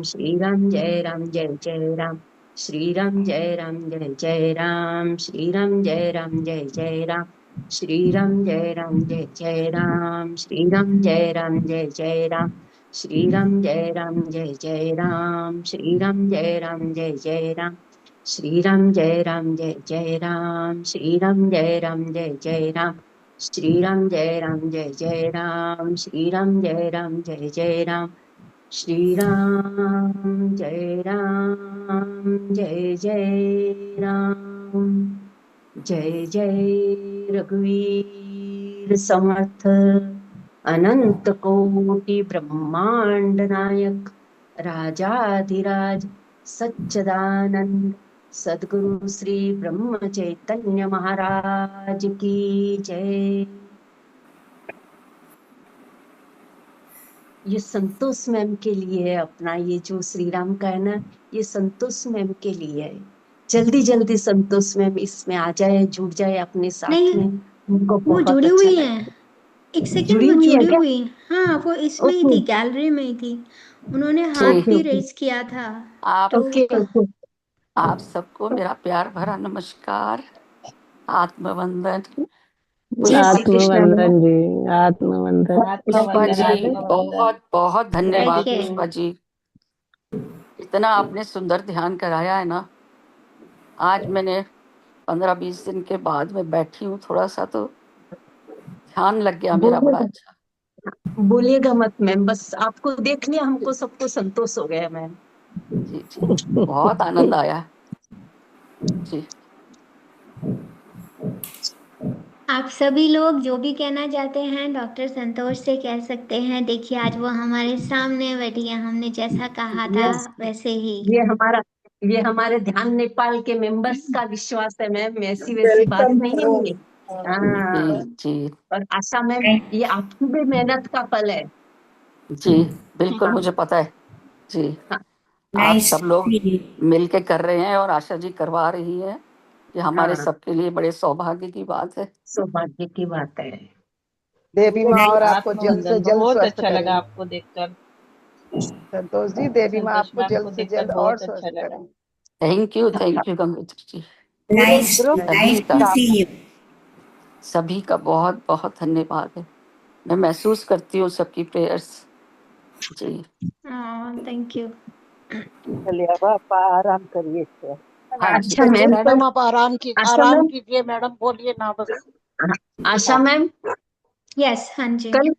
श्रीराम जय राम, श्रीराम जय राम, श्रीराम जय राम, श्रीराम जय राम, श्रीराम जय राम, श्रीराम जय राम, श्रीराम जय राम, श्रीराम जय राम, श्रीराम जय राम, श्रीराम जय राम, श्रीराम जय राम, जय रघुवीर समर्थ, अनंत कोटि ब्रह्मांड नायक, राजाधिराज सच्चिदानंद सद्गुरु श्री ब्रह्म चैतन्य महाराज की जय। ये संतोष मैम के लिए है अपना, ये जो श्री राम का है ना, ये संतोष मैम के लिए है। जल्दी जल्दी संतोष मैम इसमें आ जाए, जुड़ जाए अपने साथ नहीं, में, उनको वो बहुत जुड़ी अच्छा हुई है। लगेगा। एक सेकंड, जुड़ी वो हुई है जुड़ी क्या? हुई। हाँ, वो इसमें ही ओके थी, गैलरी में ही थी। उन्होंने हाथ जी, ओके भी ओके रेज किया था। आप तो ओके ओके। आप सबको मेरा प्यार भरा नमस्कार, आत्मवंदन। जय पुष्पा श्री कृष्ण मैम। आत्मवंदन जी, आत्मवंदन। पुष्पा आत्मवंदन जी, आत्मवंदन। बहुत बहुत धन्यवाद बैठिए। पुष्पा जी। इतना आपने सुंदर ध्यान कराया है ना। आज मैंने 15-20 दिन के बाद में बैठी हूँ, थोड़ा सा तो ध्यान लग गया मेरा बड़ा बोलिएगा, अच्छा। बोलिएगा मत मैम, बस आपको देख लिया हमको सबको संतोष हो गया मैम। जी जी, बहुत आनंद आया जी। आप सभी लोग जो भी कहना चाहते हैं डॉक्टर संतोष से कह सकते हैं। देखिए, आज वो हमारे सामने बैठी है, हमने जैसा कहा था यस, वैसे ही। ये हमारे ध्यान नेपाल के मेंबर्स का विश्वास है मैम, ऐसी वैसी बात वेलकम नहीं है करो। ये। हाँ। जी जी और आशा मैम, ये आपकी भी मेहनत का फल है। जी, बिल्कुल हाँ मुझे पता है जी। हाँ आप नाइस सब लोग टू मिल के कर रहे हैं और आशा जी करवा रही है। ये हमारे हाँ, सबके लिए बड़े सौभाग्य की बात है। सौभाग्य की बात है। देवी माँ और आपको जल्द से आत्मवंदन, जल्द बहुत स्वस्थ अच्छा लगा करें। आपको देखकर। संतोष जी, देवी माँ संतोष आपको मैम को जल्द से देखकर जल्द और बहुत अच्छा स्वस्थ लगा। करें। थैंक यू गंगोत्री जी। पूरे Nice, ग्रुप nice का to see you. सभी का बहुत बहुत धन्यवाद है। मैं महसूस करती हूँ सबकी प्रेयर्स जी। Thank you. चलिए अब आप आराम करिए। हाँ जी अच्छा मैम, कल मैडम आप आराम आशा मैम, कीजिए मैडम, बोलिए ना बस। आशा मैम, यस, हाँ जी। कल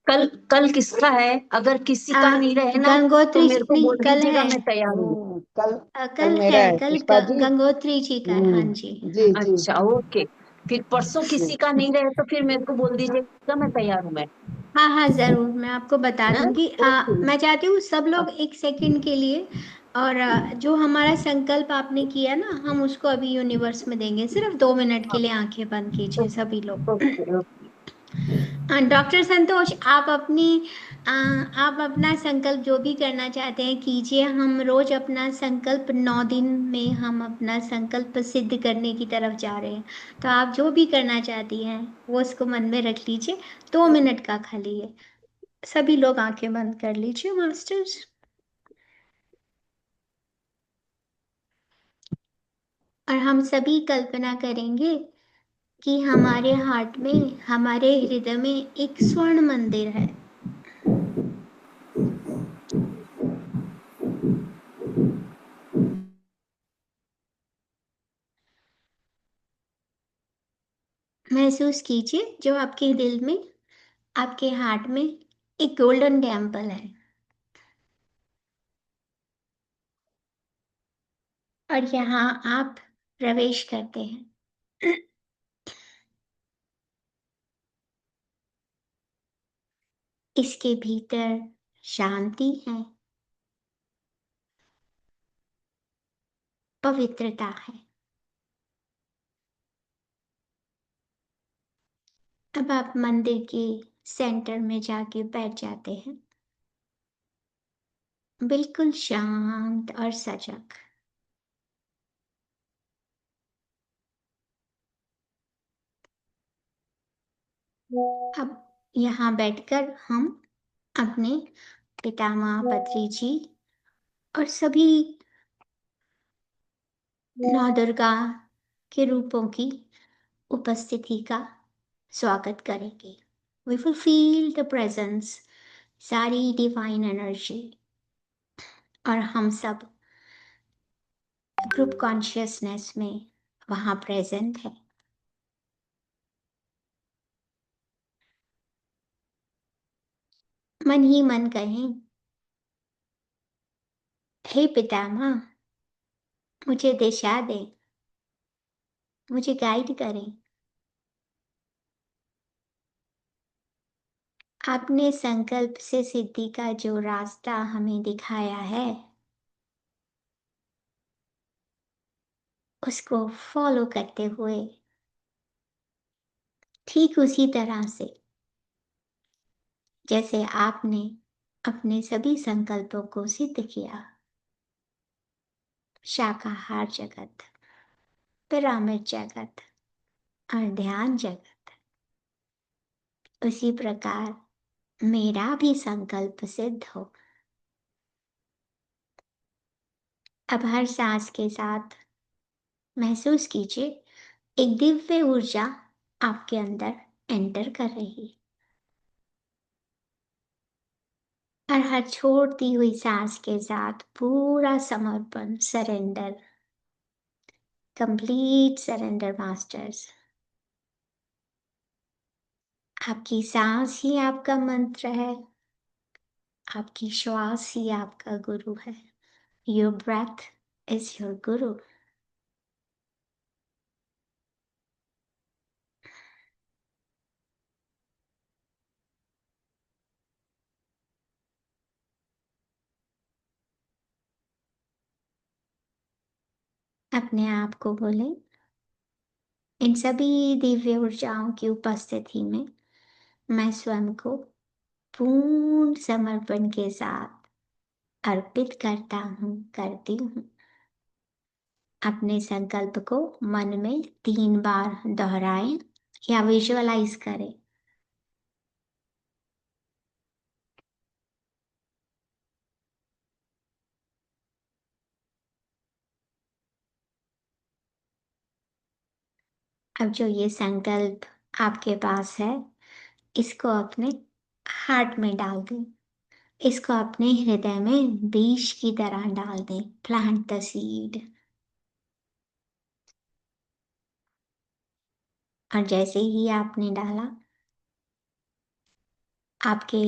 कल कल किसका है? अगर किसी का नहीं रहे ना तो गंगोत्री मेरे को नहीं, बोल कल दीजिएगा, है। मैं तैयार हूँ। कल कल मेरा है, है कल पुष्पा जी। गंगोत्री जी का है, हाँ जी। जी जी अच्छा, ओके। फिर परसों किसी का नहीं रहे तो फिर मेरे को बोल दीजिएगा, मैं तैयार हूँ। मैं हाँ हाँ, जरूर मैं आपको बता हाँ? दूंगी। ओके। मैं चाहती हूँ सब लोग एक सेकंड के लिए, और जो हमारा संकल्प आपने किया ना, हम उसको अभी यूनिवर्स में देंगे। सिर्फ 2 मिनट के लिए आंखें बंद कीजिए सभी लोग। Okay okay. डॉक्टर संतोष, आप अपना संकल्प जो भी करना चाहते हैं कीजिए। हम रोज अपना संकल्प 9 दिन में हम अपना संकल्प सिद्ध करने की तरफ जा रहे हैं। तो आप जो भी करना चाहती हैं वो उसको मन में रख लीजिए। 2 मिनट का खाली है। सभी लोग आंखें बंद कर लीजिए मास्टर्स। और हम सभी कल्पना करेंगे कि हमारे हार्ट में, हमारे हृदय में एक स्वर्ण मंदिर है। महसूस कीजिए जो आपके दिल में, आपके हार्ट में एक गोल्डन टेम्पल है। और यहाँ आप प्रवेश करते हैं। इसके भीतर शांति है, पवित्रता है। अब आप मंदिर के सेंटर में जाके बैठ जाते हैं, बिल्कुल शांत और सजग। अब यहाँ बैठकर हम अपने पितामह, पत्री जी और सभी नौ दुर्गा के रूपों की उपस्थिति का स्वागत करेंगे। We will feel the presence, सारी डिवाइन एनर्जी। और हम सब ग्रुप कॉन्शियसनेस में वहाँ प्रेजेंट है। मन ही मन कहें, हे पितामह, मुझे दिशा दे, मुझे गाइड करें। आपने संकल्प से सिद्धि का जो रास्ता हमें दिखाया है, उसको फॉलो करते हुए ठीक उसी तरह से जैसे आपने अपने सभी संकल्पों को सिद्ध किया, शाकाहार जगत, पिरामिड जगत और ध्यान जगत, उसी प्रकार मेरा भी संकल्प सिद्ध हो। अब हर सांस के साथ महसूस कीजिए एक दिव्य ऊर्जा आपके अंदर एंटर कर रही है। और हर छोड़ती हुई सांस के साथ पूरा समर्पण, सरेंडर, कंप्लीट सरेंडर मास्टर्स। आपकी सांस ही आपका मंत्र है, आपकी श्वास ही आपका गुरु है। योर ब्रेथ इज योर गुरु। अपने आप को बोले, इन सभी दिव्य ऊर्जाओं की उपस्थिति में मैं स्वयं को पूर्ण समर्पण के साथ अर्पित करता हूँ, करती हूँ। अपने संकल्प को मन में 3 बार दोहराएं या विजुअलाइज करें। अब जो ये संकल्प आपके पास है, इसको अपने हार्ट में डाल दें, इसको अपने हृदय में बीज की तरह डाल दें। Plant the seed. और जैसे ही आपने डाला, आपके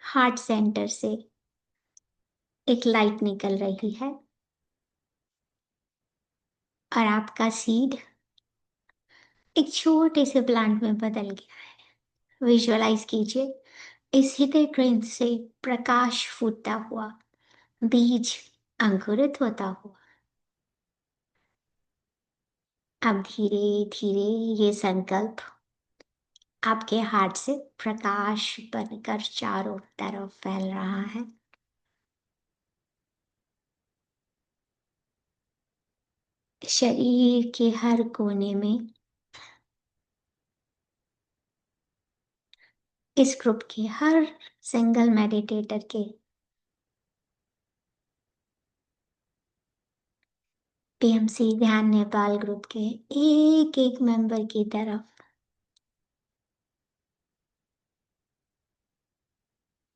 हार्ट सेंटर से एक लाइट निकल रही है और आपका सीड एक छोटे से प्लांट में बदल गया है। विजुअलाइज कीजिए, इस हृदय ग्रंथ से प्रकाश फूटता हुआ, बीज अंकुरित होता हुआ। अब धीरे धीरे ये संकल्प आपके हार्ट से प्रकाश बनकर चारों तरफ फैल रहा है। शरीर के हर कोने में इस ग्रुप के हर सिंगल मेडिटेटर के पीएमसी ध्यान नेपाल ग्रुप के एक एक मेंबर की तरफ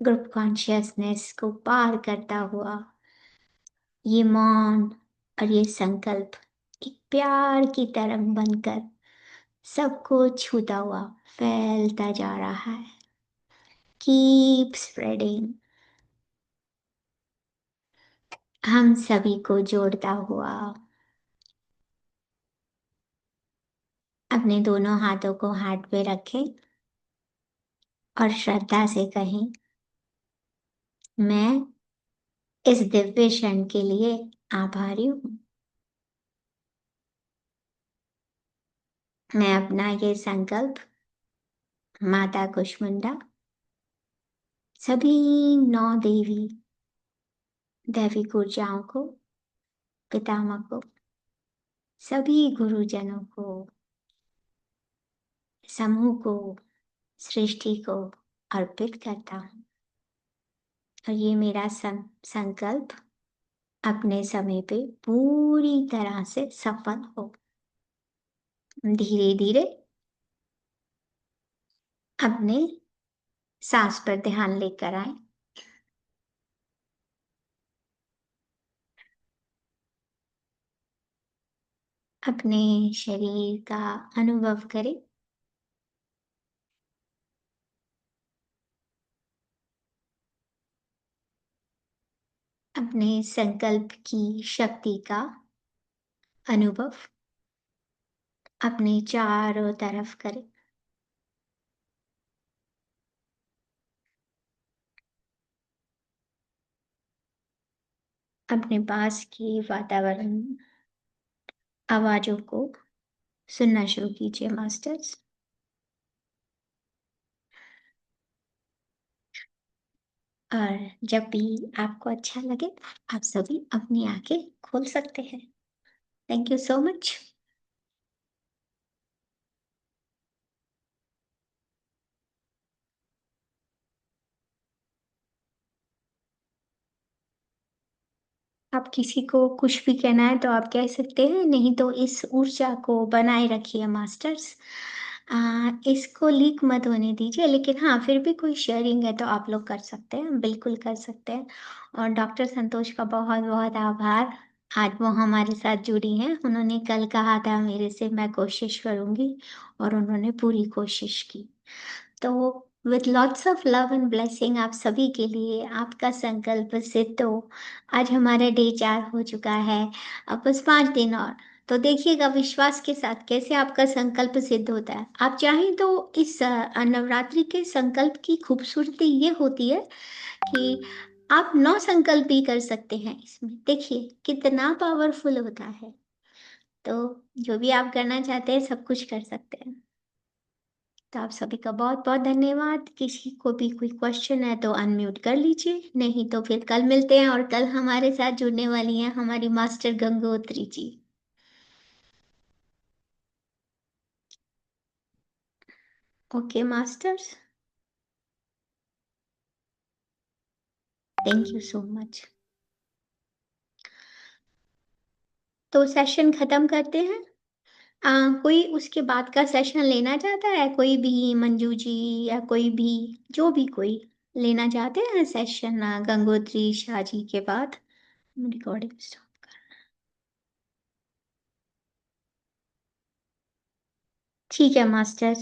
ग्रुप कॉन्शियसनेस को पार करता हुआ ये मौन और ये संकल्प एक प्यार की तरंग बनकर सबको छूता हुआ फैलता जा रहा है। कीप स्प्रेडिंग, हम सभी को जोड़ता हुआ। अपने दोनों हाथों को हार्ट पे रखें और श्रद्धा से कहें, मैं इस दिव्य क्षण के लिए आभारी हूँ। मैं अपना ये संकल्प माता कुष्मांडा, सभी 9 दैविक ऊर्जाओं को, पितामह को, सभी गुरुजनों को, समूह को, सृष्टि को अर्पित करता हूँ। और ये मेरा संकल्प अपने समय पे पूरी तरह से सफल हो। धीरे धीरे अपने सांस पर ध्यान लेकर आए। अपने शरीर का अनुभव करें। अपने संकल्प की शक्ति का अनुभव अपने चारों तरफ करें। अपने पास के वातावरण, आवाजों को सुनना शुरू कीजिए मास्टर्स। और जब भी आपको अच्छा लगे, आप सभी अपनी आंखें खोल सकते हैं। Thank you so much. आप किसी को कुछ भी कहना है तो आप कह सकते हैं, नहीं तो इस ऊर्जा को बनाए रखिए मास्टर्स। इसको लीक मत होने दीजिए, लेकिन हाँ फिर भी कोई शेयरिंग है तो आप लोग कर सकते हैं, बिल्कुल कर सकते हैं। और डॉक्टर संतोष का बहुत बहुत आभार, आज वो हमारे साथ जुड़ी हैं। उन्होंने कल कहा था मेरे से मैं कोशिश करूँगी और उन्होंने पूरी कोशिश की। तो with lots of love and blessing आप सभी के लिए, आपका संकल्प सिद्ध हो। आज हमारा डे 4 हो चुका है, अब बस 5 दिन और। तो देखिएगा विश्वास के साथ कैसे आपका संकल्प सिद्ध होता है। आप चाहें तो इस नवरात्रि के संकल्प की खूबसूरती ये होती है कि आप 9 संकल्प भी कर सकते हैं इसमें। देखिए कितना पावरफुल होता है। तो जो भी आप करना चाहते हैं सब कुछ कर सकते हैं। तो आप सभी का बहुत बहुत धन्यवाद। किसी को भी कोई क्वेश्चन है तो अनम्यूट कर लीजिए, नहीं तो फिर कल मिलते हैं। और कल हमारे साथ जुड़ने वाली हैं हमारी master Gangotri ji. Okay masters, thank you so much. तो सेशन खत्म करते हैं। कोई उसके बाद का सेशन लेना चाहता है? कोई भी, मंजू जी या कोई भी, जो भी कोई लेना चाहते हैं सेशन गंगोत्री शाह जी के बाद? Recording stop. ठीक है मास्टर।